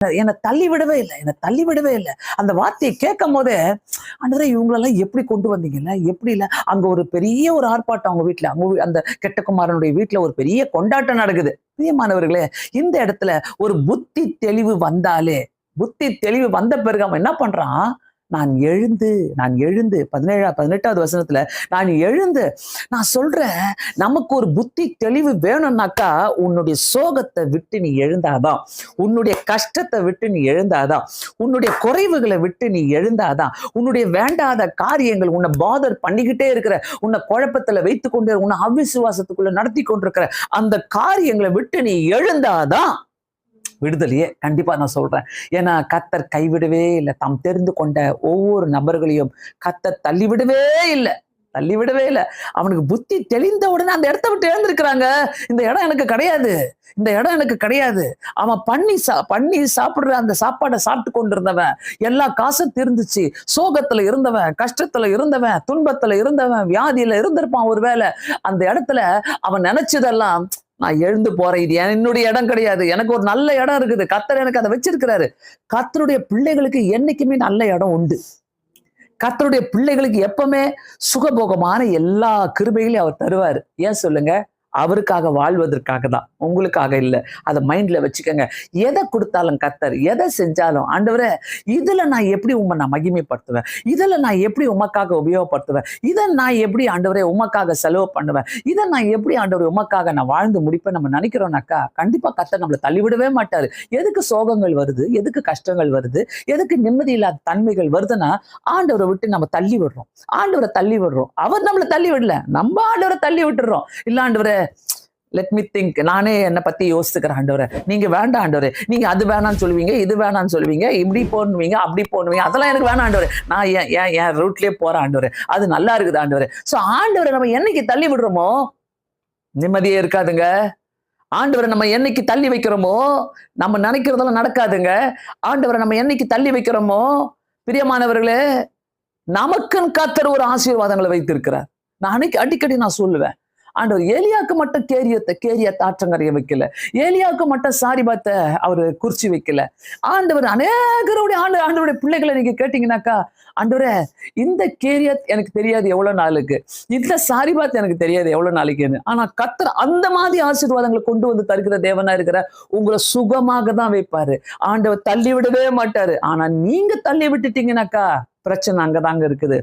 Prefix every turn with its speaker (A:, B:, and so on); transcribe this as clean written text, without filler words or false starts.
A: என்னை தள்ளி விடவே இல்லை, என்னை தள்ளி விடவே இல்லை. அந்த வார்த்தையை கேட்கும் போதே ஆண்டவரே இவங்களெல்லாம் எப்படி கொண்டு வந்தீங்கல்ல, எப்படி இல்லை. அங்க ஒரு பெரிய ஒரு ஆர்ப்பாட்டம் அவங்க வீட்டுல, அந்த கெட்ட குமாரனுடைய வீட்டுல ஒரு பெரிய கொண்டாட்டம் நடக்குது. பிரியமானவர்களே, இந்த இடத்துல ஒரு புத்தி தெளிவு வந்தாலே, புத்தி தெளிவு வந்த பிறகு அவன் என்ன பண்றான், நான் எழுந்து 18வது வசனத்துல நான் எழுந்து, நான் சொல்றேன், நமக்கு ஒரு புத்தி தெளிவு வேணும்னாக்கா உன்னுடைய சோகத்தை விட்டு நீ எழுந்தாதான், உன்னுடைய கஷ்டத்தை விட்டு நீ எழுந்தாதான், உன்னுடைய குறைவுகளை விட்டு நீ எழுந்தாதான், உன்னுடைய வேண்டாத காரியங்கள் உன்னை பாதர் பண்ணிக்கிட்டே இருக்கிற, உன்னை குழப்பத்துல வைத்து கொண்டு உன்னை அவிசுவாசத்துக்குள்ள நடத்தி கொண்டிருக்கிற அந்த காரியங்களை விட்டு நீ எழுந்தாதான் விடுதலையே. கண்டிப்பா நான் சொல்றேன். ஏன்னா கர்த்தர் கைவிடவே இல்லை. தாம் தெரிந்து கொண்ட ஒவ்வொரு நபர்களையும் கர்த்தர் தள்ளிவிடவே இல்லை, தள்ளிவிடவே இல்லை. அவனுக்கு புத்தி தெளிந்த உடனே அந்த இடத்த விட்டு எழுந்திருக்கிறாங்க. இந்த இடம் எனக்கு கிடையாது, இந்த இடம் எனக்கு கிடையாது. அவன் பண்ணி சாப்பிடுற அந்த சாப்பாடை சாப்பிட்டு கொண்டிருந்தவன், எல்லா காசும் தீர்ந்துச்சு, சோகத்துல இருந்தவன், கஷ்டத்துல இருந்தவன், துன்பத்துல இருந்தவன், வியாதியில இருந்திருப்பான். ஒருவேளை அந்த இடத்துல அவன் நினைச்சதெல்லாம், நான் எழுந்து போறேன், இது என்னுடைய இடம் கிடையாது, எனக்கு ஒரு நல்ல இடம் இருக்குது, கர்த்தர் எனக்கு அதை வச்சிருக்கிறாரு. கர்த்தருடைய பிள்ளைகளுக்கு என்னைக்குமே நல்ல இடம் உண்டு. கர்த்தருடைய பிள்ளைகளுக்கு எப்பவுமே சுகபோகமான எல்லா கிருபைகளையும் அவர் தருவாரு. ஏன் சொல்லுங்க, அவருக்காக வாழ்வதற்காக தான், உங்களுக்காக இல்லை. அதை மைண்ட்ல வச்சுக்கோங்க. எதை கொடுத்தாலும் கர்த்தர், எதை செஞ்சாலும், ஆண்டவரே இதுல நான் எப்படி நான் மகிமைப்படுத்துவேன், இதுல நான் எப்படி உமக்காக உபயோகப்படுத்துவேன், இதை நான் எப்படி ஆண்டவரே உமக்காக செலவு பண்ணுவேன், இதை நான் எப்படி ஆண்டவரே உமக்காக நான் வாழ்ந்து முடிப்பேன் நம்ம நினைக்கிறோம்னாக்கா கண்டிப்பா கர்த்தர் நம்மளை தள்ளிவிடவே மாட்டாரு. எதுக்கு சோகங்கள் வருது, எதுக்கு கஷ்டங்கள் வருது, எதுக்கு நிம்மதி இல்லாத தன்மைகள் வருதுன்னா ஆண்டவரை விட்டு நம்ம தள்ளி விடுறோம். ஆண்டவரை தள்ளி விடுறோம். அவர் நம்மளை தள்ளி விடல, நம்ம ஆண்டவரை தள்ளி விட்டுறோம். இல்ல ஆண்டவரே, லெட் மீ திங்க், நானே என்னை பத்தி யோசிச்சுக்கிறேன். ஆண்டவரே நீங்க வேண்டாம், ஆண்டவரே நீங்க அது வேணாம்னு சொல்லுவீங்க, இது வேணாம்னு சொல்லுவீங்க, இப்படி போடுவீங்க, அப்படி போடுவீங்க, அதெல்லாம் எனக்கு வேணாம் ஆண்டவரே, நான் என் ரூட்லயே போறேன் ஆண்டவரே, அது நல்லா இருக்குது ஆண்டவரே. சோ ஆண்டவரை நம்ம என்னைக்கு தள்ளி விடுறோமோ நிம்மதியே இருக்காதுங்க. ஆண்டவரை நம்ம என்னைக்கு தள்ளி வைக்கிறோமோ நம்ம நினைக்கிறதெல்லாம் நடக்காதுங்க. ஆண்டவரை நம்ம என்னைக்கு தள்ளி வைக்கிறோமோ, பிரியமானவர்களே, நமக்குன்னு கர்த்தர் ஒரு ஆசீர்வாதங்களை வைத்திருக்கிறார். நான் அடிக்கடி நான் சொல்லுவேன், ஆண்டவர் ஏலியாவுக்கு மட்டும் கேரியத்தை ஆற்றங்கரைய வைக்கல, ஏலியாவுக்கு மட்டும் சாரிபாத்தை அவரு குறிச்சி வைக்கல. ஆண்டவர் அநேகருடைய ஆண்டவருடைய பிள்ளைகளை நீங்க கேட்டீங்கன்னாக்கா, ஆண்டவரே இந்த கேரியத் எனக்கு தெரியாது எவ்வளவு நாளுக்கு, இந்த சாரிபாத் எனக்கு தெரியாது எவ்வளவு நாளைக்குன்னு, ஆனா கர்த்தர் அந்த மாதிரி ஆசீர்வாதங்களை கொண்டு வந்து தருகிற தேவனா இருக்கிற, உங்களை சுகமாக தான் வைப்பாரு. ஆண்டவர் தள்ளி விடவே மாட்டாரு. ஆனா நீங்க தள்ளி விட்டுட்டீங்கன்னாக்கா பிரச்சனை அங்கதாங்க இருக்குது.